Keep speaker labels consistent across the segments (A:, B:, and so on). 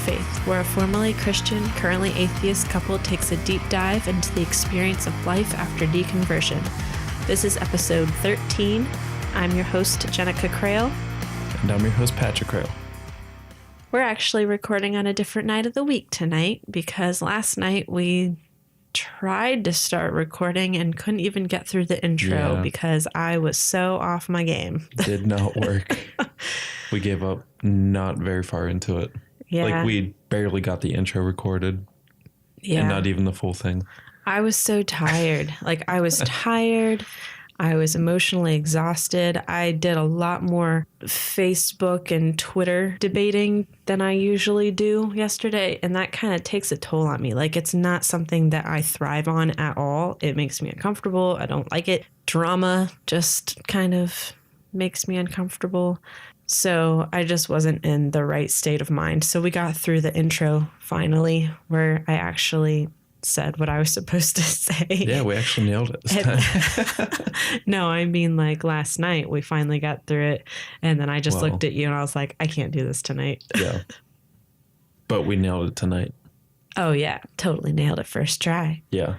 A: Faith, where a formerly Christian, currently atheist couple takes a deep dive into the experience of life after deconversion. This is episode 13. I'm your host, Jenica Crail.
B: And I'm your host, Patrick Crail.
A: We're actually recording on a different night of the week tonight because last night we tried to start recording and couldn't even get through the intro because I was so off my game.
B: Did not work. We gave up not very far into it.
A: Yeah.
B: Like we barely got the intro recorded. Yeah. And not even the full thing.
A: I was so tired. I was tired. I was emotionally exhausted. I did a lot more Facebook and Twitter debating than I usually do yesterday. And that kind of takes a toll on me. It's not something that I thrive on at all. It makes me uncomfortable. I don't like it. Drama just kind of makes me uncomfortable. So I just wasn't in the right state of mind. So we got through the intro finally, where I actually said what I was supposed to say.
B: Yeah, we actually nailed it this time.
A: No, I mean last night we finally got through it, and then I just looked at you and I was like, I can't do this tonight.
B: Yeah. But we nailed it tonight.
A: Oh yeah, totally nailed it first try.
B: Yeah.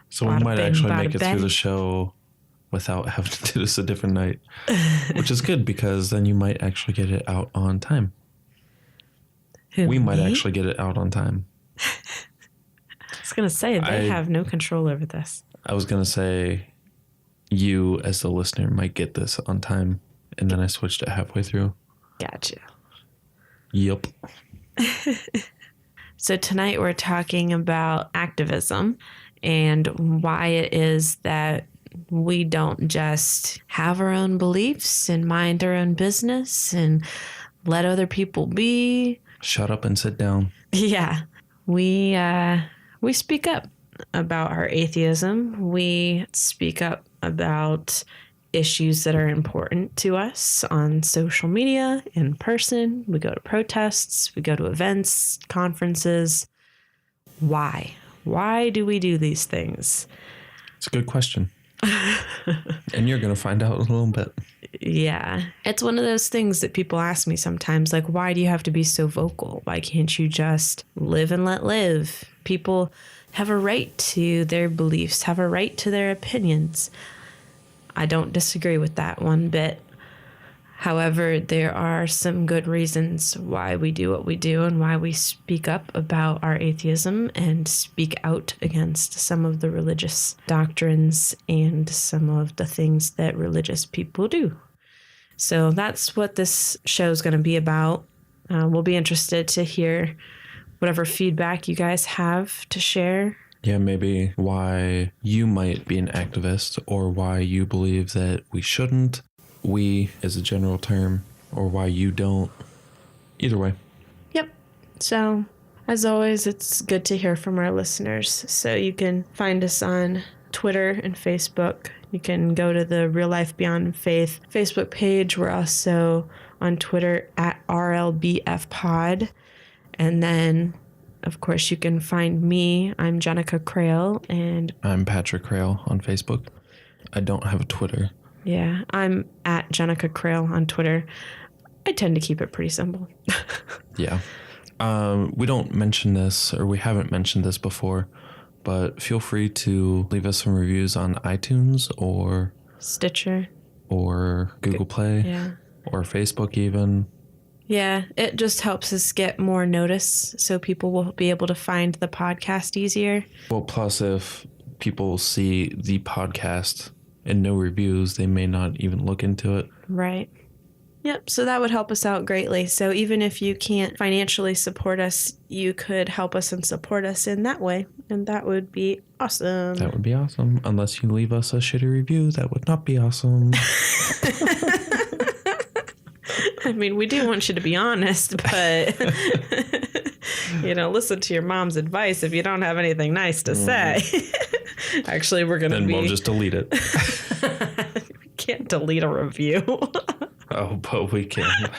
B: So we might actually make it through the show without having to do this a different night, which is good because then you might actually get it out on time. We might actually get it out on time.
A: I was going to say, they have no control over this.
B: I was going to say, you as the listener might get this on time, and then I switched it halfway through.
A: Gotcha.
B: Yep.
A: So tonight we're talking about activism and why it is that we don't just have our own beliefs and mind our own business and let other people be.
B: Shut up and sit down.
A: Yeah. We speak up about our atheism. We speak up about issues that are important to us on social media, in person. We go to protests. We go to events, conferences. Why? Why do we do these things?
B: It's a good question. And you're going to find out in a little bit.
A: Yeah. It's one of those things that people ask me sometimes, why do you have to be so vocal? Why can't you just live and let live? People have a right to their beliefs, have a right to their opinions. I don't disagree with that one bit. However, there are some good reasons why we do what we do and why we speak up about our atheism and speak out against some of the religious doctrines and some of the things that religious people do. So that's what this show is going to be about. We'll be interested to hear whatever feedback you guys have to share.
B: Yeah, maybe why you might be an activist or why you believe that we shouldn't. We as a general term, or why you don't. Either way.
A: Yep. So, as always, it's good to hear from our listeners. So you can find us on Twitter and Facebook. You can go to the Real Life Beyond Faith Facebook page. We're also on Twitter at RLBFpod. And then, of course, you can find me. I'm Jenica Crail. And
B: I'm Patrick Crail on Facebook. I don't have a Twitter.
A: Yeah, I'm at Jenica Crail on Twitter. I tend to keep it pretty simple.
B: Yeah. We don't mention this, or we haven't mentioned this before, but feel free to leave us some reviews on iTunes or
A: Stitcher
B: or Google Play, or Facebook even.
A: Yeah, it just helps us get more notice so people will be able to find the podcast easier.
B: Well, plus if people see the podcast and no reviews, they may not even look into it.
A: Right. Yep. So that would help us out greatly. So even if you can't financially support us, you could help us and support us in that way. And that would be awesome.
B: That would be awesome. Unless you leave us a shitty review, that would not be awesome.
A: I mean, we do want you to be honest, but, listen to your mom's advice if you don't have anything nice to say. Actually, we're going to
B: Then we'll just delete it.
A: We can't delete a review.
B: Oh, but we can.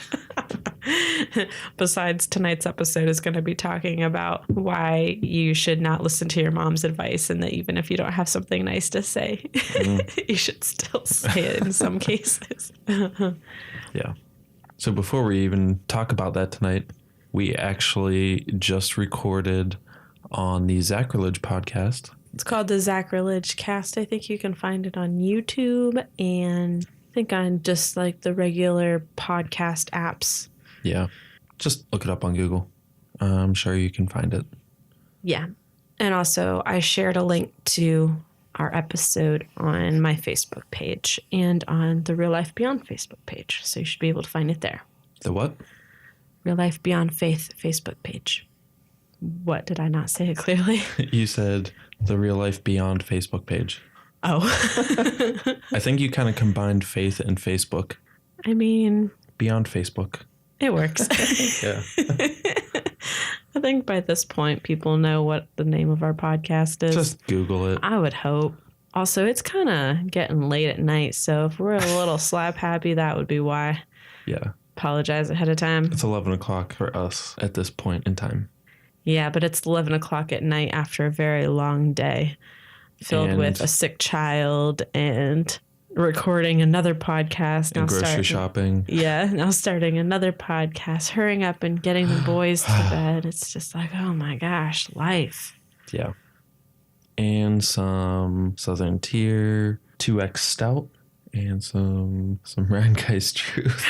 A: Besides, tonight's episode is going to be talking about why you should not listen to your mom's advice, and that even if you don't have something nice to say, you should still say it in some cases.
B: Yeah. So before we even talk about that tonight, We actually just recorded on the Sacrilege podcast.
A: It's called the Sacrilege Cast. I think you can find it on YouTube and I think on just like the regular podcast apps.
B: Yeah. Just look it up on Google. I'm sure you can find it.
A: Yeah. And also, I shared a link to our episode on my Facebook page and on the Real Life Beyond Facebook page. So you should be able to find it there.
B: The what?
A: Real Life Beyond Faith Facebook page. What? Did I not say it clearly?
B: You said the Real Life Beyond Facebook page.
A: Oh.
B: I think you kind of combined faith and Facebook.
A: I mean...
B: Beyond Facebook.
A: It works.
B: Yeah.
A: I think by this point, people know what the name of our podcast is.
B: Just Google it.
A: I would hope. Also, it's kind of getting late at night, so if we're a little slap happy, that would be why.
B: Yeah.
A: Apologize ahead of time.
B: It's 11 o'clock for us at this point in time.
A: Yeah, but it's 11 o'clock at night after a very long day filled with a sick child and recording another podcast.
B: And grocery shopping.
A: Yeah, now starting another podcast, hurrying up and getting the boys to bed. It's just like, oh my gosh, life.
B: Yeah. And some Southern Tier 2X Stout and some Rheingeist Truth.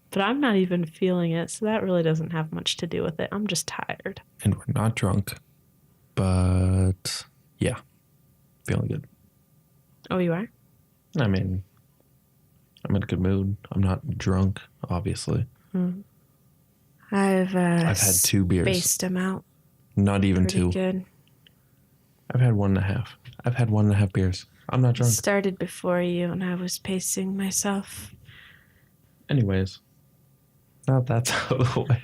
A: But I'm not even feeling it, so that really doesn't have much to do with it. I'm just tired.
B: And we're not drunk. But yeah, feeling good.
A: Oh, you are?
B: I mean, I'm in a good mood. I'm not drunk, obviously.
A: I've
B: had 2 beers.
A: Spaced them out.
B: Not even
A: Pretty
B: 2.
A: Good.
B: I've had 1.5. I've had 1.5 beers. I'm not drunk.
A: Started before you, and I was pacing myself.
B: Anyways, now that's out of the way.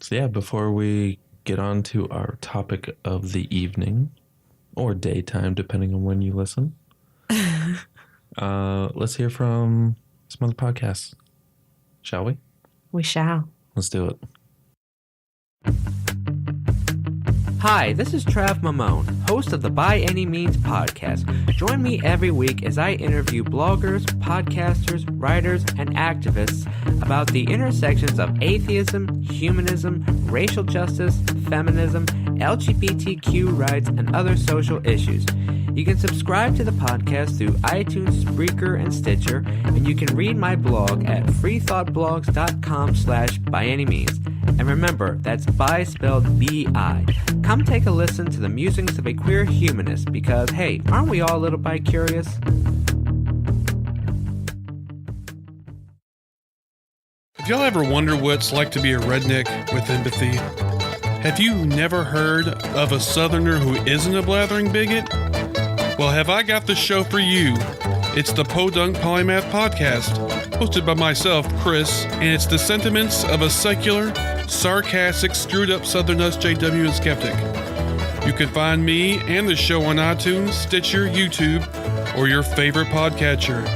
B: So yeah, before we get on to our topic of the evening or daytime, depending on when you listen, let's hear from some other podcasts, shall we?
A: We shall.
B: Let's do it.
C: Hi, this is Trav Mamone, host of the By Any Means podcast. Join me every week as I interview bloggers, podcasters, writers, and activists about the intersections of atheism, humanism, racial justice, feminism, LGBTQ rights, and other social issues. You can subscribe to the podcast through iTunes, Spreaker, and Stitcher, and you can read my blog at freethoughtblogs.com/byanymeans. And remember, that's bi spelled B-I. Come take a listen to the musings of a queer humanist because, hey, aren't we all a little bi-curious?
D: Have y'all ever wondered what it's like to be a redneck with empathy? Have you never heard of a Southerner who isn't a blathering bigot? Well, have I got the show for you. It's the Podunk Polymath Podcast, hosted by myself, Chris, and it's the sentiments of a secular, sarcastic, screwed-up Southern SJW and skeptic. You can find me and the show on iTunes, Stitcher, YouTube, or your favorite podcatcher.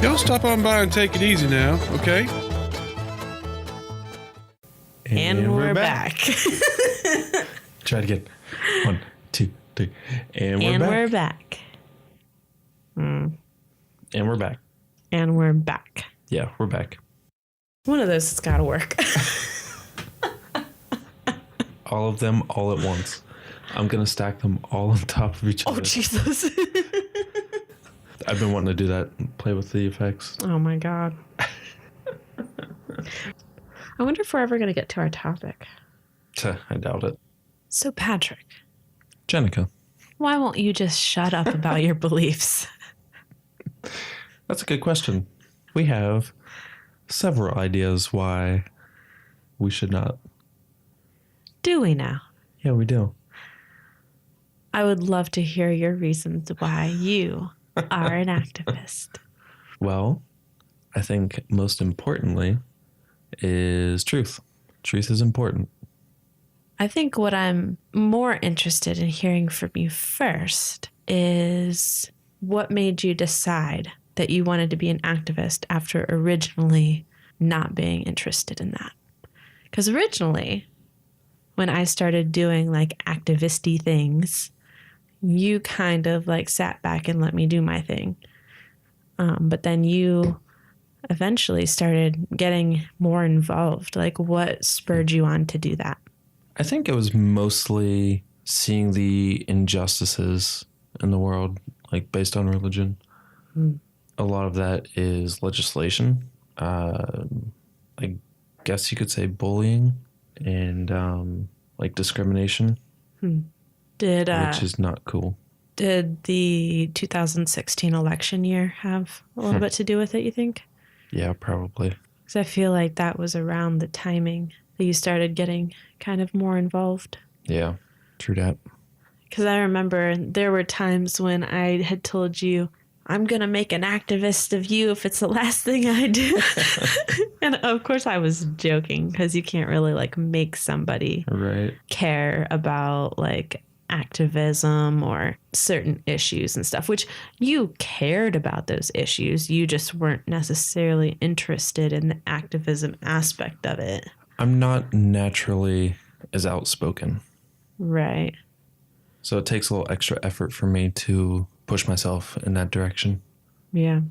D: Y'all stop on by and take it easy now, okay?
A: And we're back.
B: Try it again. 1, 2, 3. And we're back. And we're back.
A: And we're back.
B: Yeah, we're back.
A: One of those has got to work.
B: All of them all at once. I'm going to stack them all on top of each other.
A: Oh, Jesus.
B: I've been wanting to do that, play with the effects.
A: Oh, my God. I wonder if we're ever going to get to our topic.
B: I doubt it.
A: So, Patrick.
B: Jenica.
A: Why won't you just shut up about your beliefs?
B: That's a good question. We have several ideas why we should not.
A: Do we now?
B: Yeah, we do.
A: I would love to hear your reasons why you are an activist.
B: Well, I think most importantly is truth. Truth is important.
A: I think what I'm more interested in hearing from you first is what made you decide that you wanted to be an activist after originally not being interested in that. Because originally, when I started doing like activisty things, you kind of like sat back and let me do my thing. But then you eventually started getting more involved. Like, what spurred you on to do that?
B: I think it was mostly seeing the injustices in the world, like based on religion. A lot of that is legislation. I guess you could say bullying and like discrimination, which is not cool.
A: Did the 2016 election year have a little bit to do with it, you think?
B: Yeah, probably.
A: Because I feel like that was around the timing that you started getting kind of more involved.
B: Yeah, true that.
A: Because I remember there were times when I had told you, I'm going to make an activist of you if it's the last thing I do. And of course I was joking, because you can't really like make somebody care about like activism or certain issues and stuff, which you cared about those issues. You just weren't necessarily interested in the activism aspect of it.
B: I'm not naturally as outspoken.
A: Right.
B: So it takes a little extra effort for me to push myself in that direction.
A: Yeah.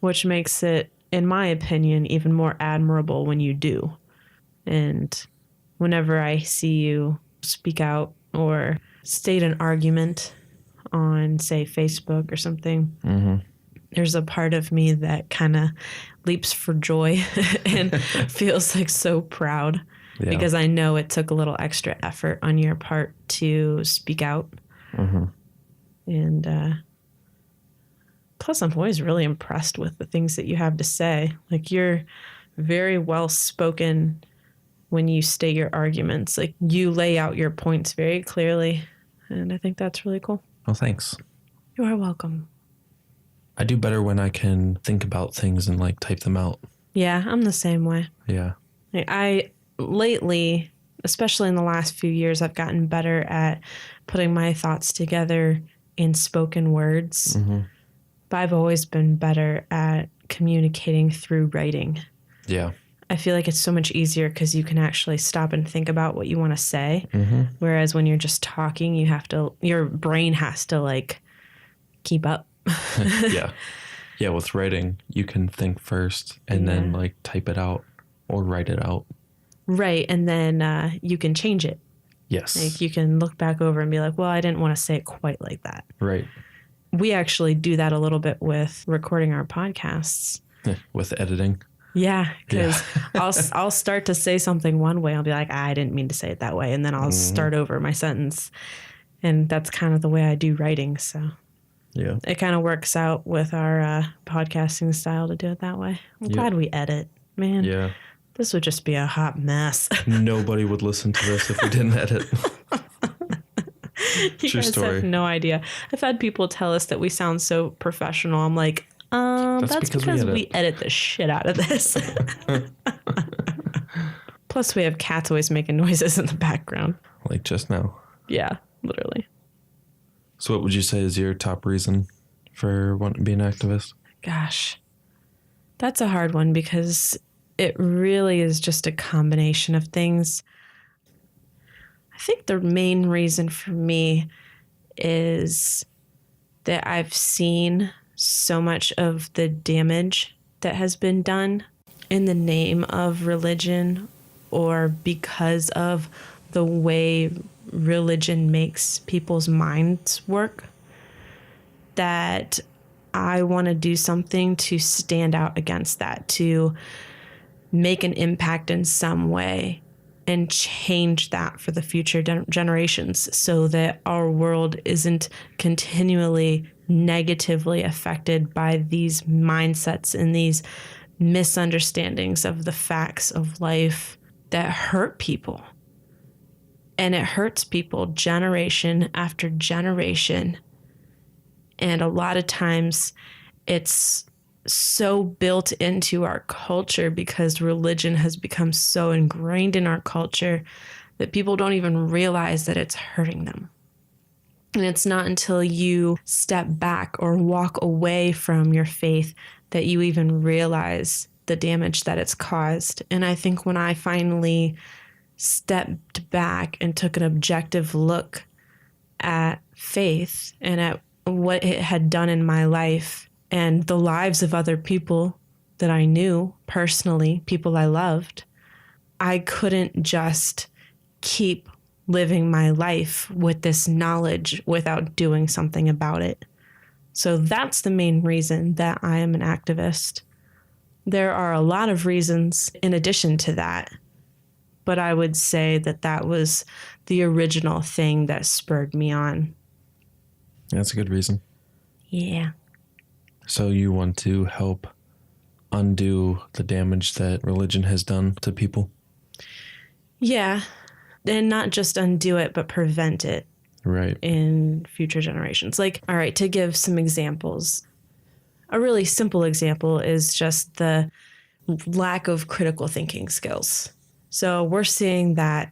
A: Which makes it, in my opinion, even more admirable when you do. And whenever I see you speak out or state an argument on, say, Facebook or something, there's a part of me that kind of leaps for joy and feels like so proud. Yeah. Because I know it took a little extra effort on your part to speak out. And plus, I'm always really impressed with the things that you have to say. Like, you're very well spoken when you state your arguments. Like, you lay out your points very clearly. And I think that's really cool.
B: Well, thanks.
A: You are welcome.
B: I do better when I can think about things and like type them out.
A: Yeah, I'm the same way.
B: Yeah.
A: I lately, especially in the last few years, I've gotten better at putting my thoughts together in spoken words. But I've always been better at communicating through writing.
B: Yeah.
A: I feel like it's so much easier because you can actually stop and think about what you want to say. Whereas when you're just talking, your brain has to like keep up.
B: Yeah. Yeah. With writing, you can think first and then like type it out or write it out.
A: Right. And then you can change it.
B: Yes.
A: Like, you can look back over and be like, well, I didn't want to say it quite like that.
B: Right.
A: We actually do that a little bit with recording our podcasts.
B: With editing.
A: Yeah, because I'll start to say something one way. I'll be like, I didn't mean to say it that way. And then I'll start over my sentence. And that's kind of the way I do writing. So yeah, it kind of works out with our podcasting style to do it that way. I'm glad we edit, man.
B: Yeah.
A: This would just be a hot mess.
B: Nobody would listen to this if we didn't edit.
A: You
B: True
A: guys
B: story.
A: have no idea. I've had people tell us that we sound so professional. I'm like, that's because we edit the shit out of this. Plus, we have cats always making noises in the background.
B: Like just now.
A: Yeah, literally.
B: So what would you say is your top reason for wanting to be an activist?
A: Gosh, that's a hard one because it really is just a combination of things. I think the main reason for me is that I've seen so much of the damage that has been done in the name of religion or because of the way religion makes people's minds work, that I want to do something to stand out against that, to make an impact in some way and change that for the future generations so that our world isn't continually negatively affected by these mindsets and these misunderstandings of the facts of life that hurt people. And it hurts people generation after generation. And a lot of times it's so built into our culture because religion has become so ingrained in our culture that people don't even realize that it's hurting them. And it's not until you step back or walk away from your faith that you even realize the damage that it's caused. And I think when I finally stepped back and took an objective look at faith and at what it had done in my life and the lives of other people that I knew personally, people I loved, I couldn't just keep living my life with this knowledge without doing something about it. So that's the main reason that I am an activist. There are a lot of reasons in addition to that, but I would say that that was the original thing that spurred me on.
B: That's a good reason.
A: Yeah.
B: So you want to help undo the damage that religion has done to people?
A: Yeah. And not just undo it, but prevent it.
B: Right.
A: In future generations. Like, all right, to give some examples, a really simple example is just the lack of critical thinking skills. So we're seeing that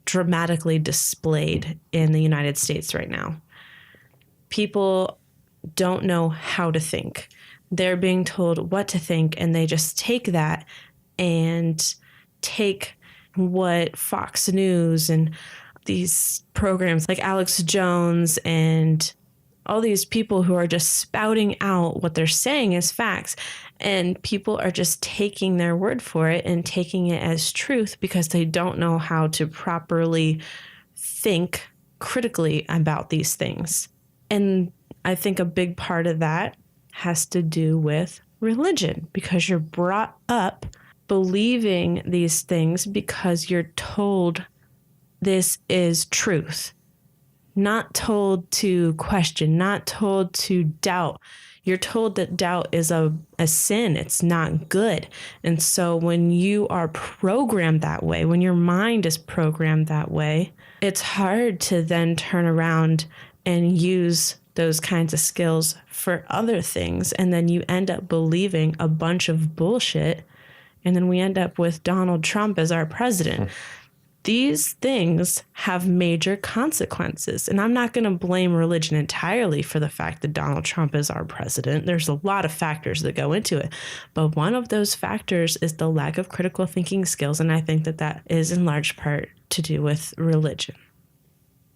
A: dramatically displayed in the United States right now. People don't know how to think. They're being told what to think, and they just take that and take what Fox News and these programs like Alex Jones and all these people who are just spouting out what they're saying as facts, and people are just taking their word for it and taking it as truth because they don't know how to properly think critically about these things. And I think a big part of that has to do with religion, because you're brought up believing these things because you're told this is truth, not told to question, not told to doubt. You're told that doubt is a sin. It's not good. And so when you are programmed that way, when your mind is programmed that way, it's hard to then turn around and use those kinds of skills for other things. And then you end up believing a bunch of bullshit. And then we end up with Donald Trump as our president. These things have major consequences. And I'm not going to blame religion entirely for the fact that Donald Trump is our president. There's a lot of factors that go into it. But one of those factors is the lack of critical thinking skills. And I think that that is in large part to do with religion.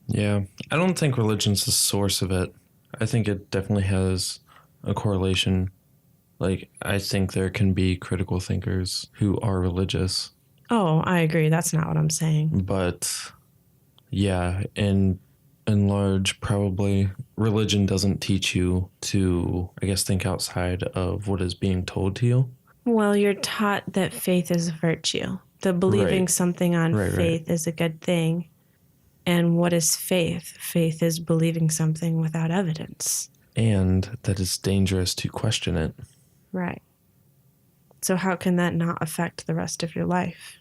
B: Yeah, I don't think religion's the source of it. I think it definitely has a correlation. Like, I think there can be critical thinkers who are religious.
A: Oh, I agree. That's not what I'm saying.
B: But yeah, in large, probably religion doesn't teach you to, I guess, think outside of what is being told to you.
A: Well, you're taught that faith is a virtue, that believing something on faith is a good thing. And what is faith? Faith is believing something without evidence.
B: And that it's dangerous to question it.
A: Right. So how can that not affect the rest of your life?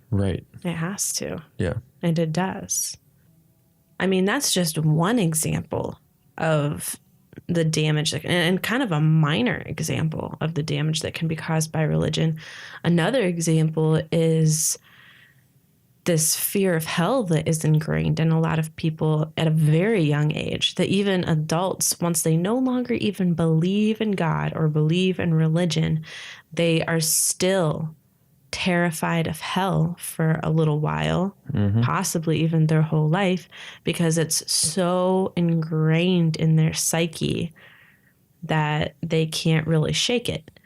B: Right.
A: It has to.
B: Yeah.
A: And it does. I mean, that's just one example of the damage and kind of a minor example of the damage that can be caused by religion. Another example is this fear of hell that is ingrained in a lot of people at a very young age, that even adults, once they no longer even believe in God or believe in religion, they are still terrified of hell for a little while, possibly even their whole life, because it's so ingrained in their psyche that they can't really shake it.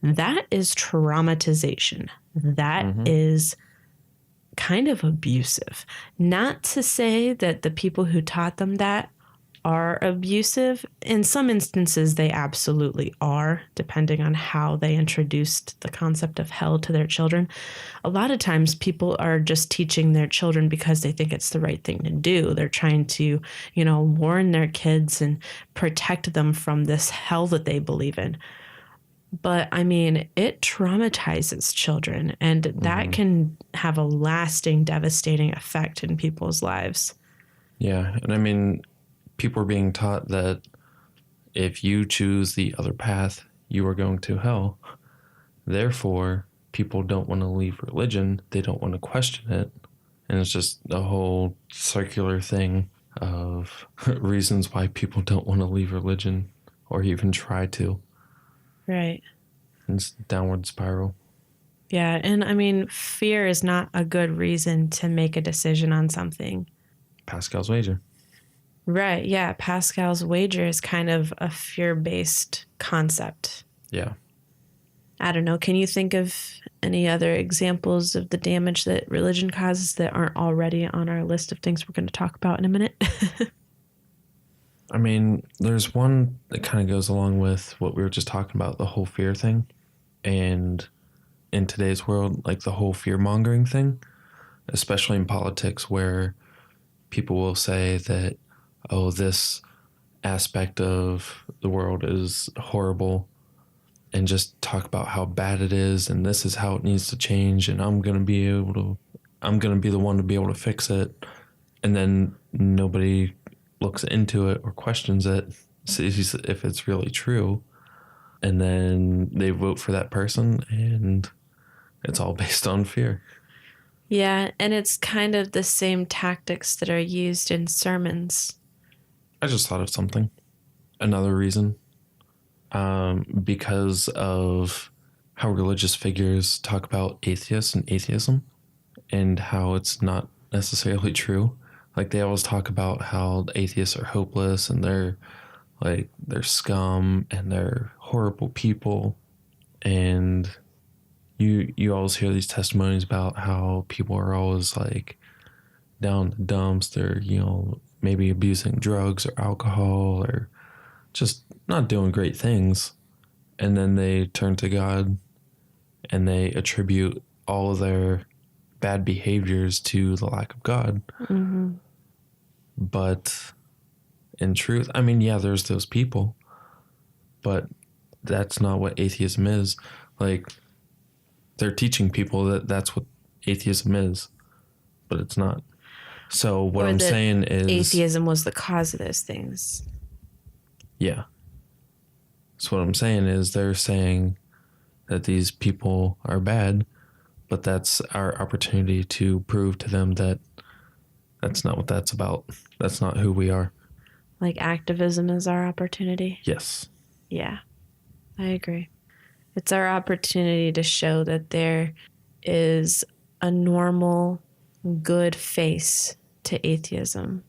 A: That is traumatization. That is kind of abusive. Not to say that the people who taught them that are abusive. In some instances, they absolutely are, depending on how they introduced the concept of hell to their children. A lot of times people are just teaching their children because they think it's the right thing to do. They're trying to, warn their kids and protect them from this hell that they believe in. But I mean, it traumatizes children, and that can have a lasting, devastating effect in people's lives.
B: Yeah. And I mean, people are being taught that if you choose the other path, you are going to hell. Therefore, people don't want to leave religion. They don't want to question it. And it's just a whole circular thing of reasons why people don't want to leave religion or even try to.
A: Right.
B: It's downward spiral.
A: Yeah. And I mean, fear is not a good reason to make a decision on something.
B: Pascal's wager.
A: Right. Yeah. Pascal's wager is kind of a fear-based concept.
B: Yeah.
A: I don't know. Can you think of any other examples of the damage that religion causes that aren't already on our list of things we're going to talk about in a minute?
B: I mean, there's one that kind of goes along with what we were just talking about, the whole fear thing. And in today's world, like the whole fear-mongering thing, especially in politics, where people will say that, oh, this aspect of the world is horrible, and just talk about how bad it is, and this is how it needs to change, and I'm going to be the one to be able to fix it. And then nobody looks into it or questions it, sees if it's really true. And then they vote for that person, and it's all based on fear.
A: Yeah, and it's kind of the same tactics that are used in sermons.
B: I just thought of something. Another reason. Because of how religious figures talk about atheists and atheism and how it's not necessarily true. Like, they always talk about how atheists are hopeless and they're scum and they're horrible people. And you always hear these testimonies about how people are always like down the dumps. They're, maybe abusing drugs or alcohol or just not doing great things. And then they turn to God and they attribute all of their bad behaviors to the lack of God.
A: Mm-hmm.
B: But in truth, I mean, yeah, there's those people, but that's not what atheism is. Like, they're teaching people that that's what atheism is, but it's not. So what I'm saying is
A: atheism was the cause of those things.
B: Yeah. So what I'm saying is they're saying that these people are bad, but that's our opportunity to prove to them that that's not what that's about. That's not who we are.
A: Like, activism is our opportunity?
B: Yes.
A: Yeah, I agree. It's our opportunity to show that there is a normal, good face to atheism.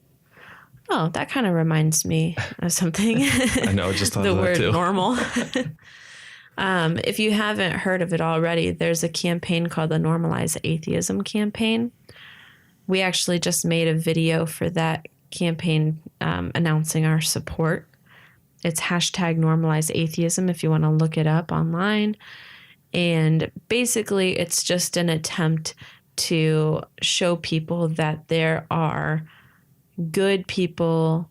A: Oh, that kind of reminds me of something.
B: I know, I just thought
A: the
B: of that
A: word
B: too.
A: normal. If you haven't heard of it already, there's a campaign called the Normalize Atheism campaign. We actually just made a video for that campaign announcing our support. It's #Normalize Atheism if you want to look it up online. And basically, it's just an attempt to show people that there are good people,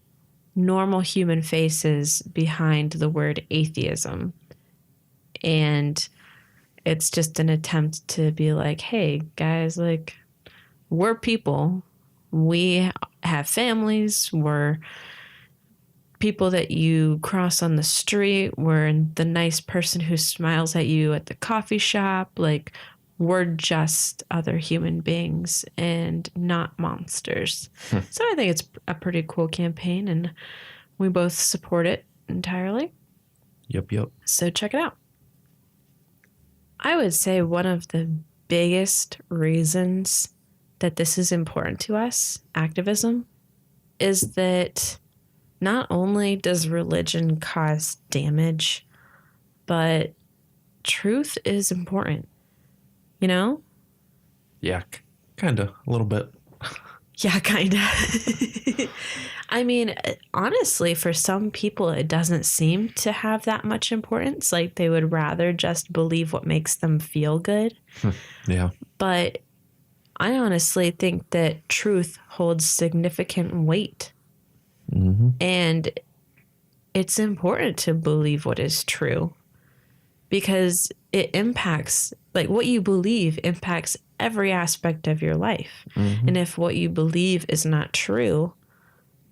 A: normal human faces behind the word atheism. And it's just an attempt to be like, hey, guys, like, we're people. We have families. We're people that you cross on the street. We're the nice person who smiles at you at the coffee shop. Like, we're just other human beings and not monsters. So I think it's a pretty cool campaign, and we both support it entirely.
B: Yep.
A: So check it out. I would say one of the biggest reasons that this is important to us, activism, is that not only does religion cause damage, but truth is important. You know?
B: Yeah, kind of, a little bit.
A: Yeah, kind of. I mean, honestly, for some people, it doesn't seem to have that much importance. Like, they would rather just believe what makes them feel good.
B: Yeah.
A: But I honestly think that truth holds significant weight.
B: Mm-hmm.
A: And it's important to believe what is true because it impacts, like, what you believe impacts every aspect of your life.
B: Mm-hmm.
A: And if what you believe is not true,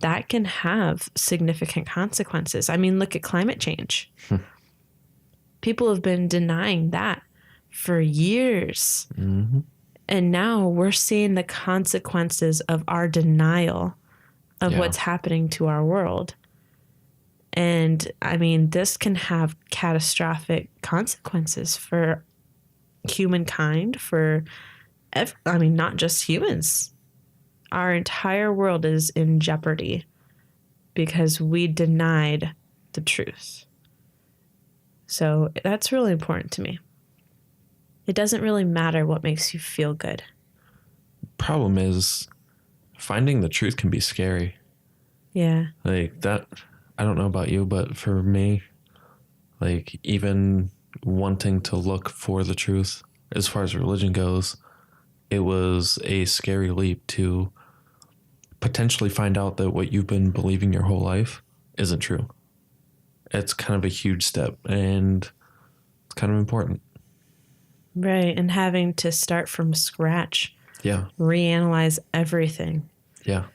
A: that can have significant consequences. I mean, look at climate change. People have been denying that for years.
B: Mm-hmm.
A: And now we're seeing the consequences of our denial of what's happening to our world. And I mean, this can have catastrophic consequences for humankind, not just humans. Our entire world is in jeopardy because we denied the truth. So that's really important to me. It doesn't really matter what makes you feel good.
B: Problem is, finding the truth can be scary.
A: Yeah.
B: Like that, I don't know about you, but for me, like even wanting to look for the truth as far as religion goes, it was a scary leap to potentially find out that what you've been believing your whole life isn't true. It's kind of a huge step, and it's kind of important.
A: Right. And having to start from scratch.
B: Yeah.
A: Reanalyze everything.
B: Yeah.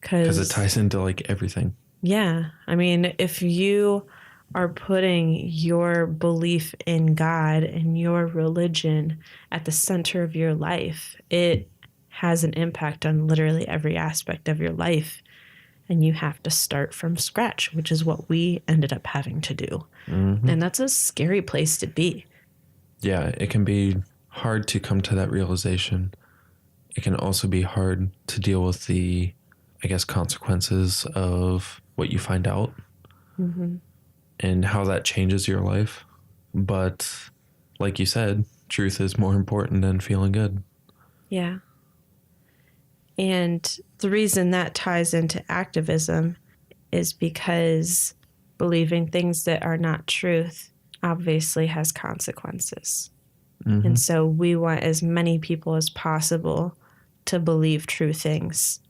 B: Because it ties into like everything.
A: Yeah. I mean, if you are putting your belief in God and your religion at the center of your life, it has an impact on literally every aspect of your life. And you have to start from scratch, which is what we ended up having to do. Mm-hmm. And that's a scary place to be.
B: Yeah, it can be hard to come to that realization. It can also be hard to deal with the, I guess, consequences of what you find out and how that changes your life. But like you said, truth is more important than feeling good.
A: Yeah. And the reason that ties into activism is because believing things that are not truth obviously has consequences. Mm-hmm. And so we want as many people as possible to believe true things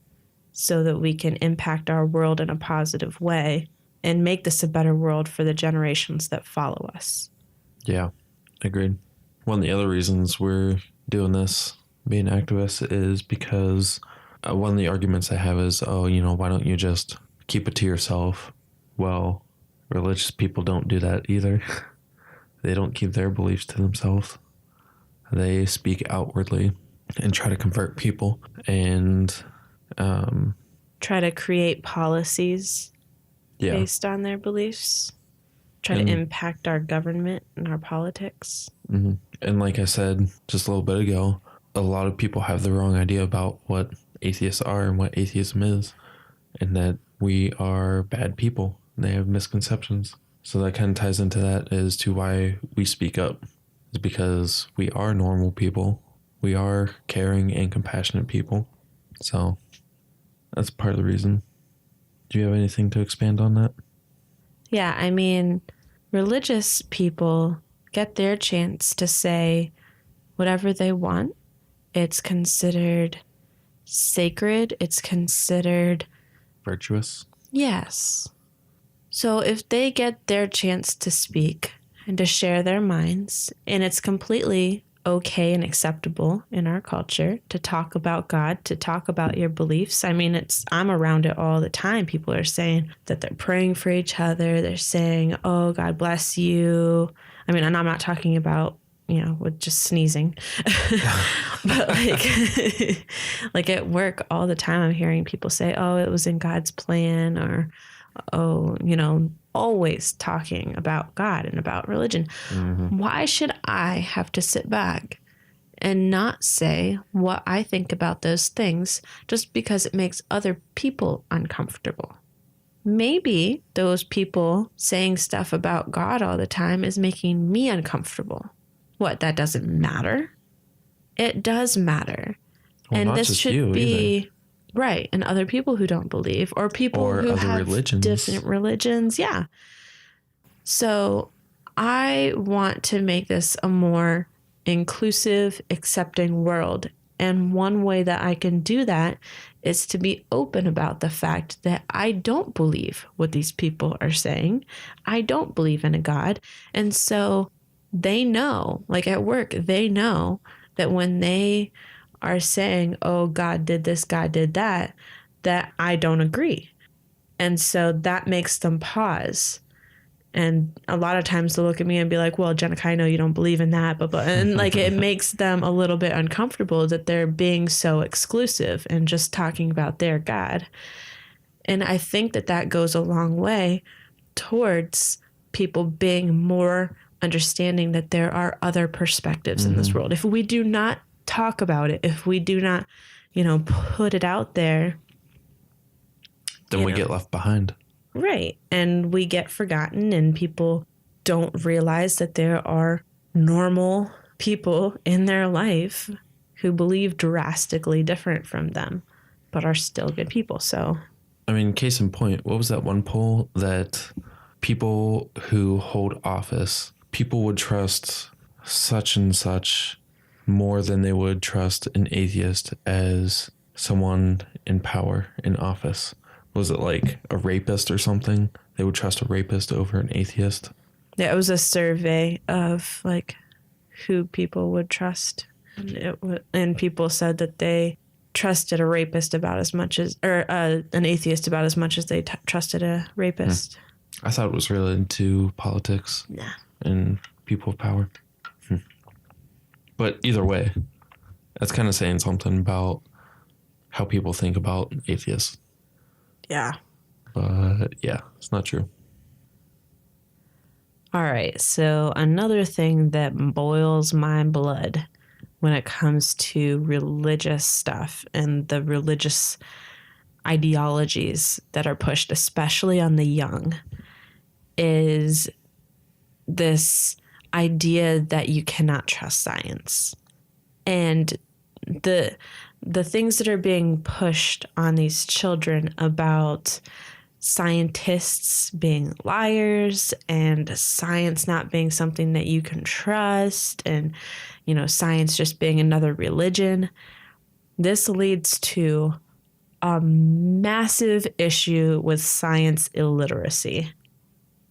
A: so that we can impact our world in a positive way and make this a better world for the generations that follow us.
B: Yeah, agreed. One of the other reasons we're doing this, being activists, is because one of the arguments I have is, why don't you just keep it to yourself? Well, religious people don't do that either. They don't keep their beliefs to themselves. They speak outwardly and try to convert people and
A: try to create policies based on their beliefs. Try to impact our government and our politics.
B: Mm-hmm. And like I said just a little bit ago, a lot of people have the wrong idea about what atheists are and what atheism is, and that we are bad people. They have misconceptions. So that kind of ties into that as to why we speak up. It's because we are normal people. We are caring and compassionate people. So that's part of the reason. Do you have anything to expand on that?
A: Yeah, I mean, religious people get their chance to say whatever they want. It's considered sacred. It's considered
B: virtuous.
A: Yes. So if they get their chance to speak and to share their minds, and it's completely okay and acceptable in our culture to talk about God, to talk about your beliefs. I mean, I'm around it all the time. People are saying that they're praying for each other. They're saying, oh, God bless you. I mean, and I'm not talking about, with just sneezing, but like at work all the time, I'm hearing people say, oh, it was in God's plan, or, oh, always talking about God and about religion. Mm-hmm. Why should I have to sit back and not say what I think about those things just because it makes other people uncomfortable? Maybe those people saying stuff about God all the time is making me uncomfortable. What, that doesn't matter? It does matter. Well, and this should be either. Right. And other people who don't believe, or people who have different religions. Yeah. So I want to make this a more inclusive, accepting world. And one way that I can do that is to be open about the fact that I don't believe what these people are saying. I don't believe in a God. And so they know, like at work, they know that when they are saying, oh, God did this, God did that, that I don't agree. And so that makes them pause. And a lot of times they'll look at me and be like, well, Jenica, I know you don't believe in that, but and like it makes them a little bit uncomfortable that they're being so exclusive and just talking about their God. And I think that goes a long way towards people being more understanding that there are other perspectives in this world. If we do not talk about it, if we do not, put it out there
B: then we get left behind.
A: Right. And we get forgotten, and people don't realize that there are normal people in their life who believe drastically different from them, but are still good people. So,
B: I mean, case in point, what was that one poll that people who hold office, people would trust such and such more than they would trust an atheist as someone in power in office? Was it like a rapist or something? They would trust a rapist over an atheist?
A: Yeah, it was a survey of like who people would trust. And people said that they trusted a rapist about as much as, or an atheist about as much as they trusted a rapist.
B: I thought it was related to politics and people of power. But either way, that's kind of saying something about how people think about atheists.
A: Yeah.
B: But yeah, it's not true.
A: All right. So another thing that boils my blood when it comes to religious stuff and the religious ideologies that are pushed, especially on the young, is this idea that you cannot trust science. And the things that are being pushed on these children about scientists being liars and science not being something that you can trust, and, you know, science just being another religion. This leads to a massive issue with science illiteracy.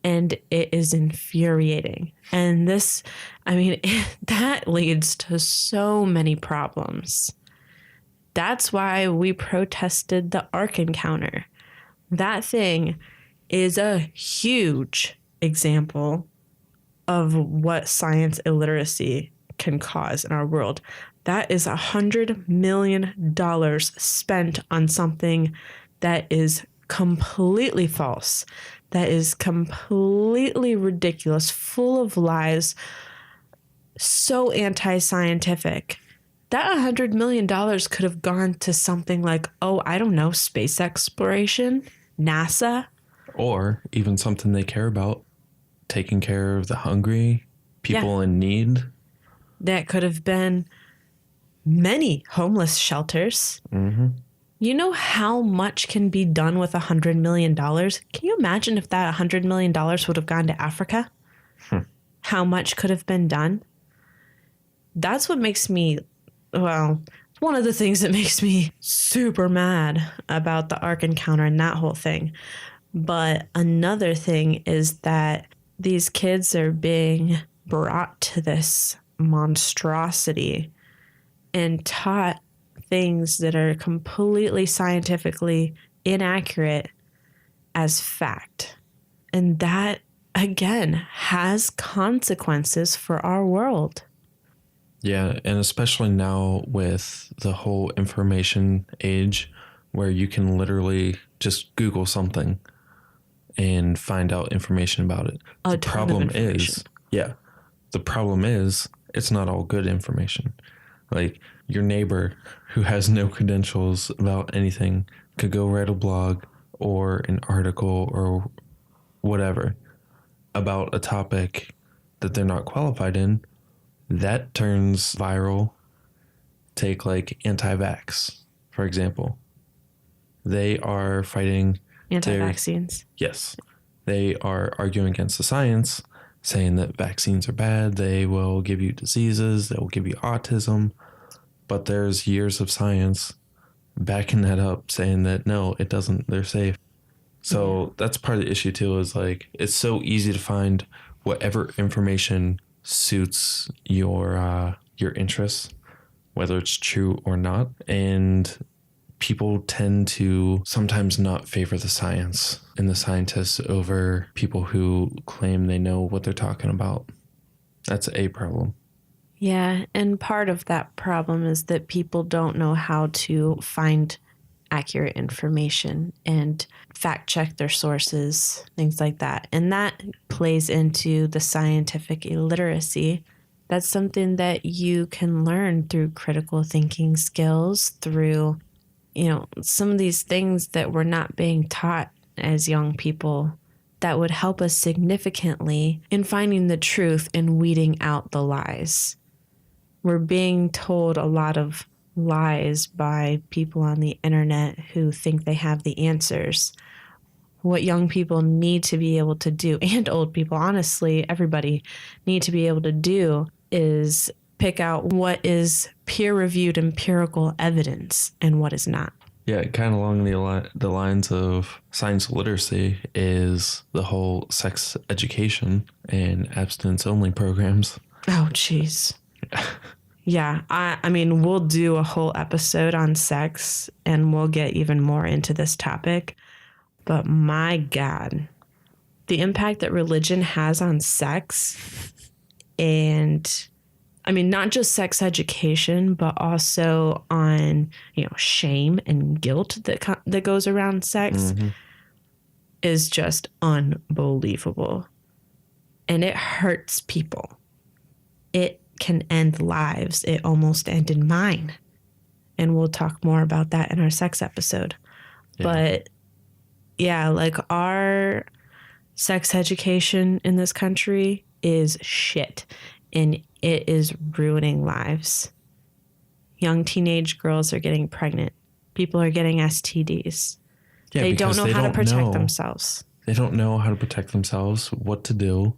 A: And it is infuriating. And this, I mean, that leads to so many problems. That's why we protested the Ark encounter. That thing is a huge example of what science illiteracy can cause in our world. That is $100 million spent on something that is completely false, that is completely ridiculous, full of lies, so anti-scientific. That $100 million could have gone to something like, I don't know, space exploration, NASA.
B: Or even something they care about, taking care of the hungry, people in need.
A: That could have been many homeless shelters.
B: Mm-hmm.
A: You know how much can be done with $100 million? Can you imagine if that $100 million would have gone to Africa? How much could have been done? That's what makes me, one of the things that makes me super mad about the Ark encounter and that whole thing. But another thing is that these kids are being brought to this monstrosity and taught things that are completely scientifically inaccurate as fact. And that, again, has consequences for our world.
B: Yeah, and especially now with the whole information age where you can literally just Google something and find out information about it. The problem is, it's not all good information. Like, your neighbor who has no credentials about anything could go write a blog or an article or whatever about a topic that they're not qualified in. That turns viral. Take like anti-vax, for example. They are fighting
A: anti-vaccines.
B: Yes. They are arguing against the science, saying that vaccines are bad. They will give you diseases. They will give you autism. But there's years of science backing that up, saying that, no, it doesn't. They're safe. So that's part of the issue, too, is like it's so easy to find whatever information suits your interests, whether it's true or not. And people tend to sometimes not favor the science and the scientists over people who claim they know what they're talking about. That's a problem.
A: Yeah, and part of that problem is that people don't know how to find accurate information and fact check their sources, things like that. And that plays into the scientific illiteracy. That's something that you can learn through critical thinking skills, through some of these things that we're not being taught as young people that would help us significantly in finding the truth and weeding out the lies. We're being told a lot of lies by people on the internet who think they have the answers. What young people need to be able to do, and old people, honestly, everybody need to be able to do, is pick out what is peer-reviewed empirical evidence and what is not.
B: Yeah, kind of along the lines of science literacy is the whole sex education and abstinence-only programs.
A: Oh, jeez. Yeah, I mean, we'll do a whole episode on sex, and we'll get even more into this topic. But my God, the impact that religion has on sex, and I mean, not just sex education, but also on, shame and guilt that goes around sex is just unbelievable. And it hurts people. It can end lives. It almost ended mine. And we'll talk more about that in our sex episode. Yeah. But yeah, like our sex education in this country is shit. And it is ruining lives. Young teenage girls are getting pregnant. People are getting STDs. Yeah, they don't know how to protect themselves.
B: They don't know how to protect themselves, what to do.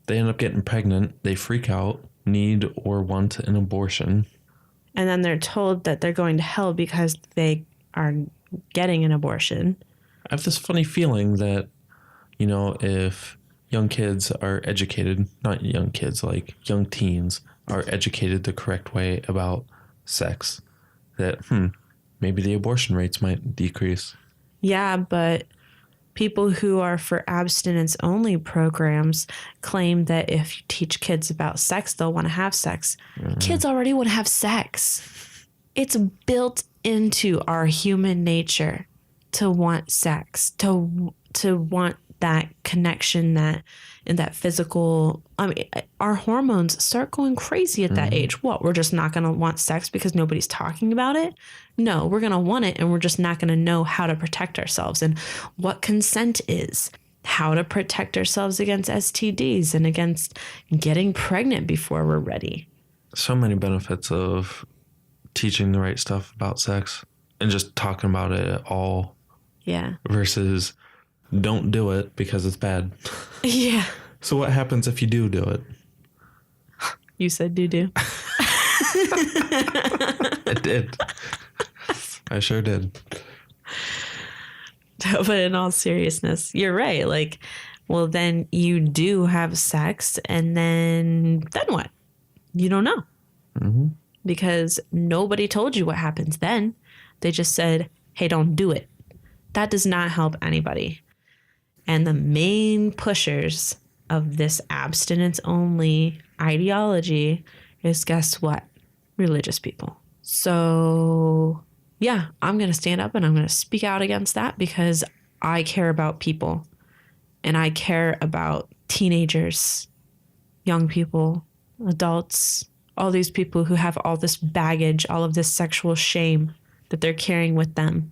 B: They end up getting pregnant. They freak out, need or want an abortion.
A: And then they're told that they're going to hell because they are getting an abortion.
B: I have this funny feeling that, if young kids are educated, not young kids, like young teens are educated the correct way about sex, that maybe the abortion rates might decrease.
A: Yeah, but people who are for abstinence only programs claim that if you teach kids about sex, they'll want to have sex. Kids already want to have sex. It's built into our human nature to want sex, to want that connection, that physical. I mean, our hormones start going crazy at that age. What? We're just not going to want sex because nobody's talking about it? No, we're going to want it, and we're just not going to know how to protect ourselves and what consent is, how to protect ourselves against STDs and against getting pregnant before we're ready.
B: So many benefits of teaching the right stuff about sex and just talking about it at all.
A: Yeah.
B: Versus don't do it because it's bad.
A: Yeah.
B: So what happens if you do it?
A: You said do.
B: I did. I sure did.
A: But in all seriousness, you're right. Like, well, then you do have sex, and then what? You don't know. Because nobody told you what happens then. They just said, hey, don't do it. That does not help anybody. And the main pushers of this abstinence-only ideology is, guess what? Religious people. So, yeah, I'm going to stand up and I'm going to speak out against that because I care about people. And I care about teenagers, young people, adults, all these people who have all this baggage, all of this sexual shame that they're carrying with them.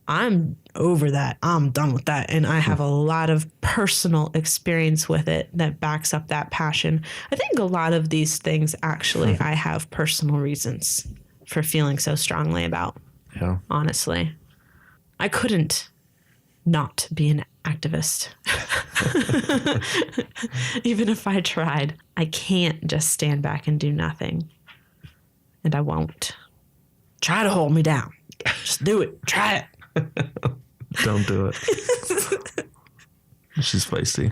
A: I'm over that. I'm done with that. And I have a lot of personal experience with it that backs up that passion. I think a lot of these things, actually, I have personal reasons for feeling so strongly about.
B: Yeah.
A: Honestly. I couldn't not be an activist. Even if I tried. I can't just stand back and do nothing. And I won't. Try to hold me down. Just do it. Try it.
B: Don't do it. She's feisty.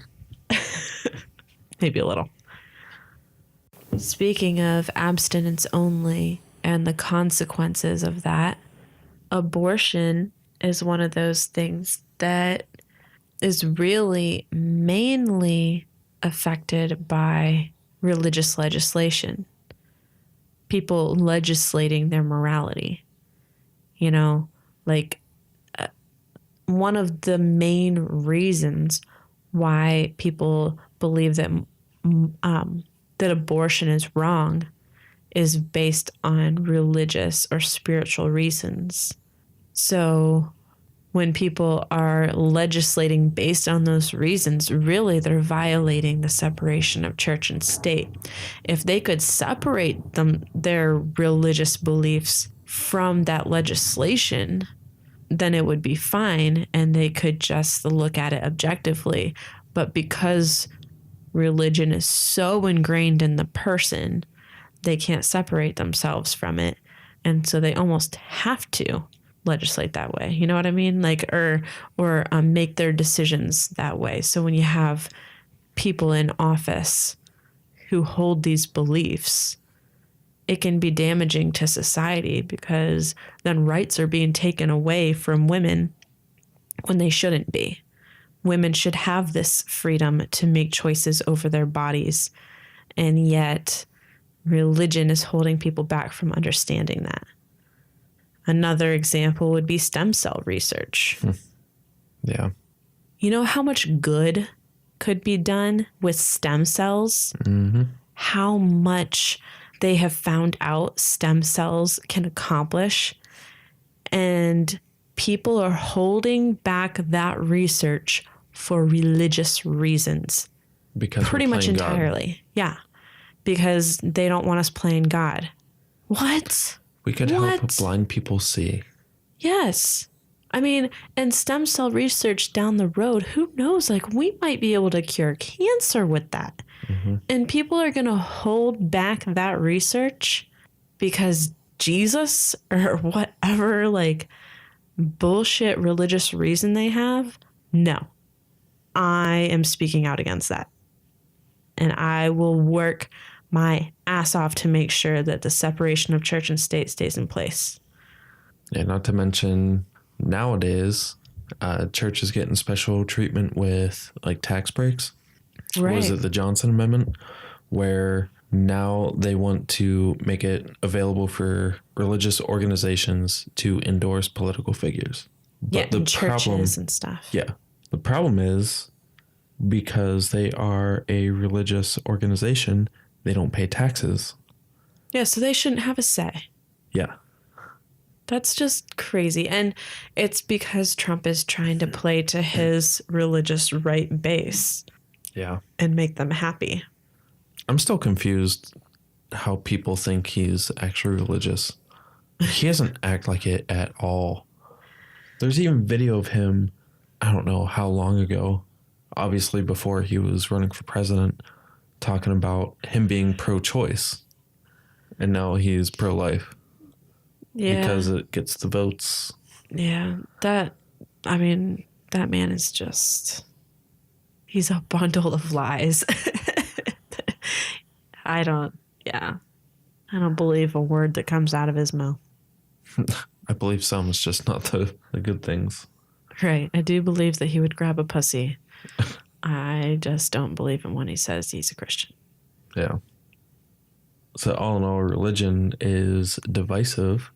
A: Maybe a little. Speaking of abstinence only and the consequences of that, abortion is one of those things that is really mainly affected by religious legislation. People legislating their morality. One of the main reasons why people believe that that abortion is wrong is based on religious or spiritual reasons. So when people are legislating based on those reasons, really they're violating the separation of church and state. If they could separate their religious beliefs from that legislation, then it would be fine and they could just look at it objectively. But because religion is so ingrained in the person, they can't separate themselves from it. And so they almost have to legislate that way. You know what I mean? Like, or make their decisions that way. So when you have people in office who hold these beliefs, it can be damaging to society because then rights are being taken away from women when they shouldn't be. Women should have this freedom to make choices over their bodies. And yet religion is holding people back from understanding that. Another example would be stem cell research.
B: Yeah.
A: You know how much good could be done with stem cells? Mm-hmm. How much they have found out stem cells can accomplish. And people are holding back that research for religious reasons.
B: Because
A: pretty much entirely. God. Yeah. Because they don't want us playing God. What?
B: We could help blind people see.
A: Yes. I mean, and stem cell research down the road, who knows? Like, we might be able to cure cancer with that. Mm-hmm. And people are going to hold back that research because Jesus or whatever, like, bullshit religious reason they have. No. I am speaking out against that. And I will work my ass off to make sure that the separation of church and state stays in place.
B: Yeah, not to mention nowadays, church is getting special treatment with like tax breaks. Right. Was it the Johnson Amendment? Where now they want to make it available for religious organizations to endorse political figures.
A: But the churches and stuff.
B: Yeah. The problem is because they are a religious organization, they don't pay taxes.
A: Yeah, so they shouldn't have a say.
B: Yeah.
A: That's just crazy. And it's because Trump is trying to play to his religious right base.
B: Yeah.
A: And make them happy.
B: I'm still confused how people think he's actually religious. He doesn't act like it at all. There's even video of him, I don't know how long ago, obviously before he was running for president, talking about him being pro-choice. And now he's pro-life. Yeah. Because it gets the votes.
A: Yeah. That man is just, he's a bundle of lies. I don't believe a word that comes out of his mouth.
B: I believe some, it's just not the good things.
A: Right. I do believe that he would grab a pussy. I just don't believe him when he says he's a Christian.
B: Yeah. So all in all, religion is divisive,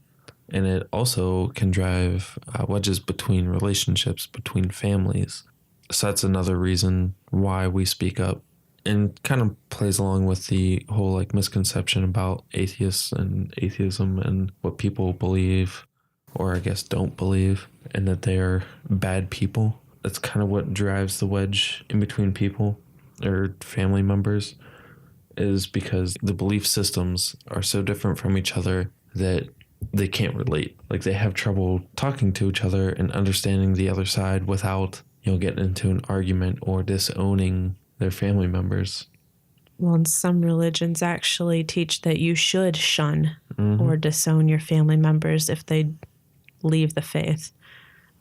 B: and it also can drive wedges between relationships, between families. So that's another reason why we speak up, and kind of plays along with the whole like misconception about atheists and atheism and what people believe, or I guess don't believe, and that they are bad people. That's kind of what drives the wedge in between people or family members, is because the belief systems are so different from each other that they can't relate. Like they have trouble talking to each other and understanding the other side without, getting into an argument or disowning their family members.
A: Well, and some religions actually teach that you should shun or disown your family members if they leave the faith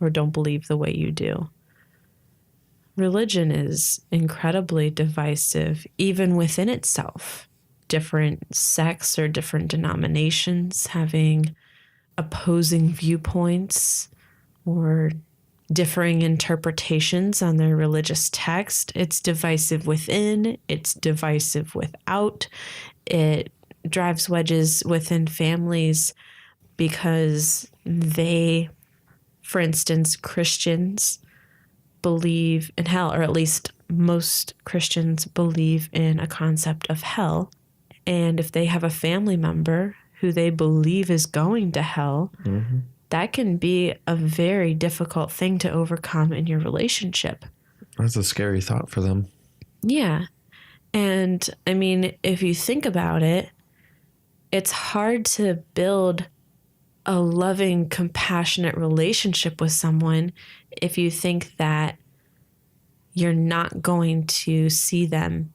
A: or don't believe the way you do. Religion is incredibly divisive, even within itself. Different sects or different denominations having opposing viewpoints or differing interpretations on their religious text. It's divisive within, it's divisive without. It drives wedges within families because they, for instance, Christians believe in hell, or at least most Christians believe in a concept of hell, And if they have a family member who they believe is going to hell, that can be a very difficult thing to overcome in your relationship.
B: That's a scary thought for them.
A: Yeah. And I mean, if you think about it, it's hard to build a loving, compassionate relationship with someone if you think that you're not going to see them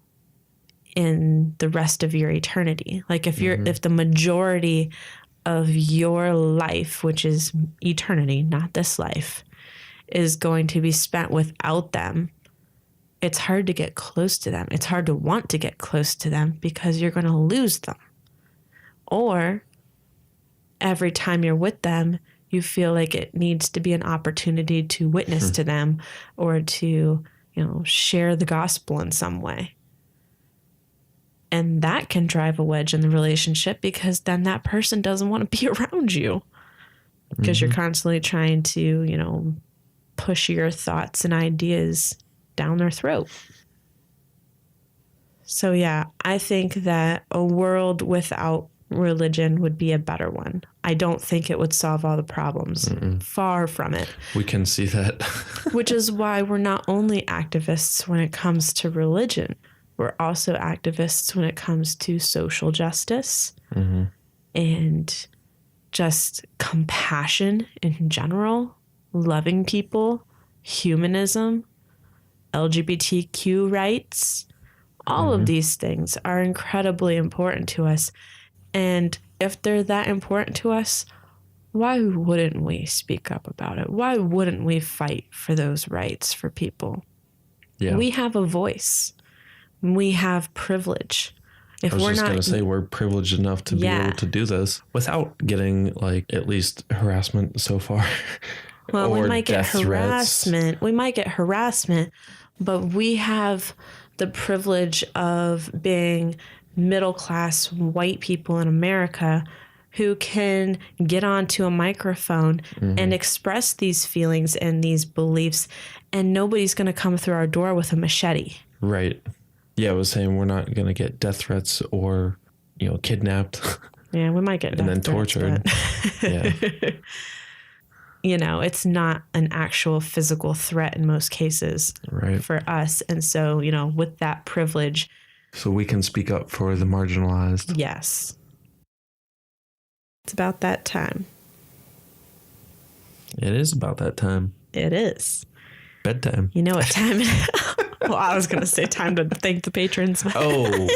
A: in the rest of your eternity. Like if the majority of your life, which is eternity, not this life, is going to be spent without them, it's hard to get close to them. It's hard to want to get close to them because you're going to lose them. Or every time you're with them, you feel like it needs to be an opportunity to witness to them or to, share the gospel in some way. And that can drive a wedge in the relationship because then that person doesn't want to be around you because you're constantly trying to, push your thoughts and ideas down their throat. So yeah, I think that a world without religion would be a better one. I don't think it would solve all the problems. Far from it.
B: We can see that.
A: Which is why we're not only activists when it comes to religion. We're also activists when it comes to social justice and just compassion in general, loving people, humanism, LGBTQ rights. All of these things are incredibly important to us. And if they're that important to us, why wouldn't we speak up about it? Why wouldn't we fight for those rights for people? Yeah. We have a voice. We have privilege.
B: If I was just going to say we're privileged enough to be able to do this without getting at least harassment so far.
A: Well, we might get harassment. We might get harassment, but we have the privilege of being middle-class white people in America who can get onto a microphone and express these feelings and these beliefs, and nobody's going to come through our door with a machete.
B: Right. Yeah, I was saying we're not going to get death threats or, kidnapped.
A: Yeah, we might get
B: and then tortured. Yeah.
A: It's not an actual physical threat in most cases for us. And so, with that privilege.
B: So we can speak up for the marginalized.
A: Yes. It's about that time.
B: It is about that time.
A: It is.
B: Bedtime.
A: You know what time it is? Well, I was going to say time to thank the patrons.
B: Oh,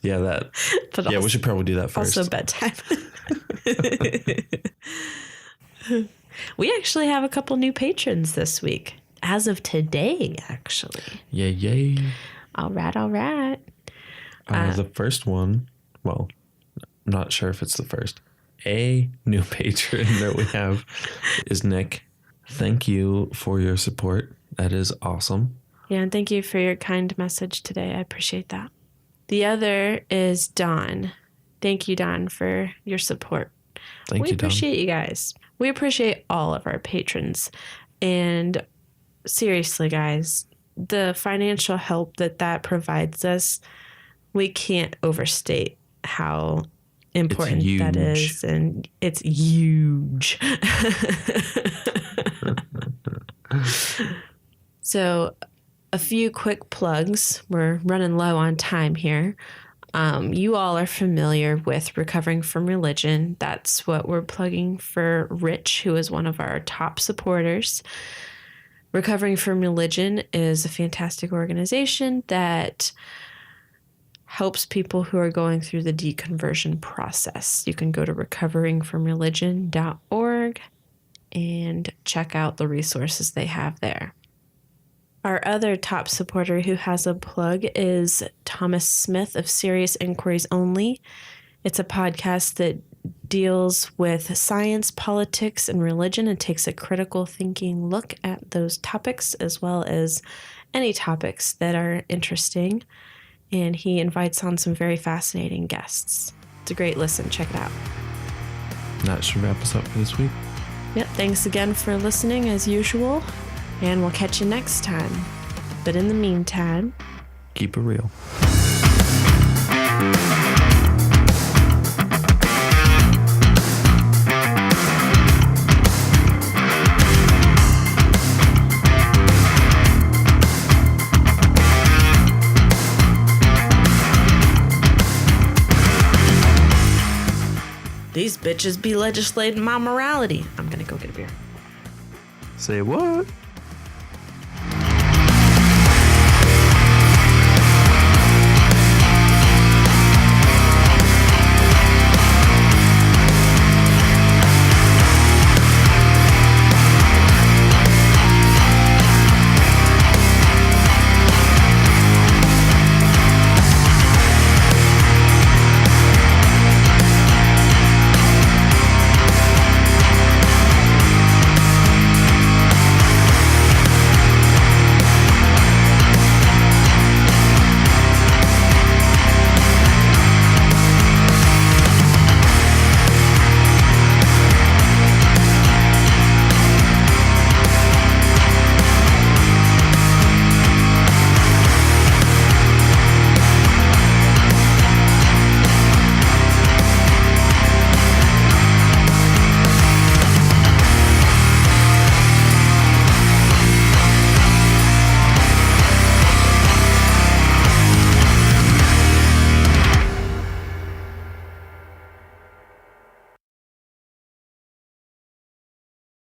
B: yeah, that. But yeah, we should probably do that first.
A: Also bedtime. We actually have a couple new patrons this week. As of today, actually.
B: Yay.
A: All right.
B: The first one, well, I'm not sure if it's the first. A new patron that we have is Nick. Thank you for your support. That is awesome.
A: Yeah, and thank you for your kind message today. I appreciate that. The other is Don. Thank you, Don, for your support.
B: We
A: appreciate you guys. We appreciate all of our patrons. And seriously, guys, the financial help that provides us, we can't overstate how important that is. And it's huge. So a few quick plugs. We're running low on time here. You all are familiar with Recovering from Religion. That's what we're plugging for Rich, who is one of our top supporters. Recovering from Religion is a fantastic organization that helps people who are going through the deconversion process. You can go to recoveringfromreligion.org and check out the resources they have there. Our other top supporter who has a plug is Thomas Smith of Serious Inquiries Only. It's a podcast that deals with science, politics, and religion and takes a critical thinking look at those topics as well as any topics that are interesting. And he invites on some very fascinating guests. It's a great listen. Check it out.
B: That should wrap us up for this week.
A: Yep. Thanks again for listening as usual. And we'll catch you next time. But in the meantime,
B: keep it real.
A: bitches be legislating my morality. I'm gonna go get a beer.
B: Say what?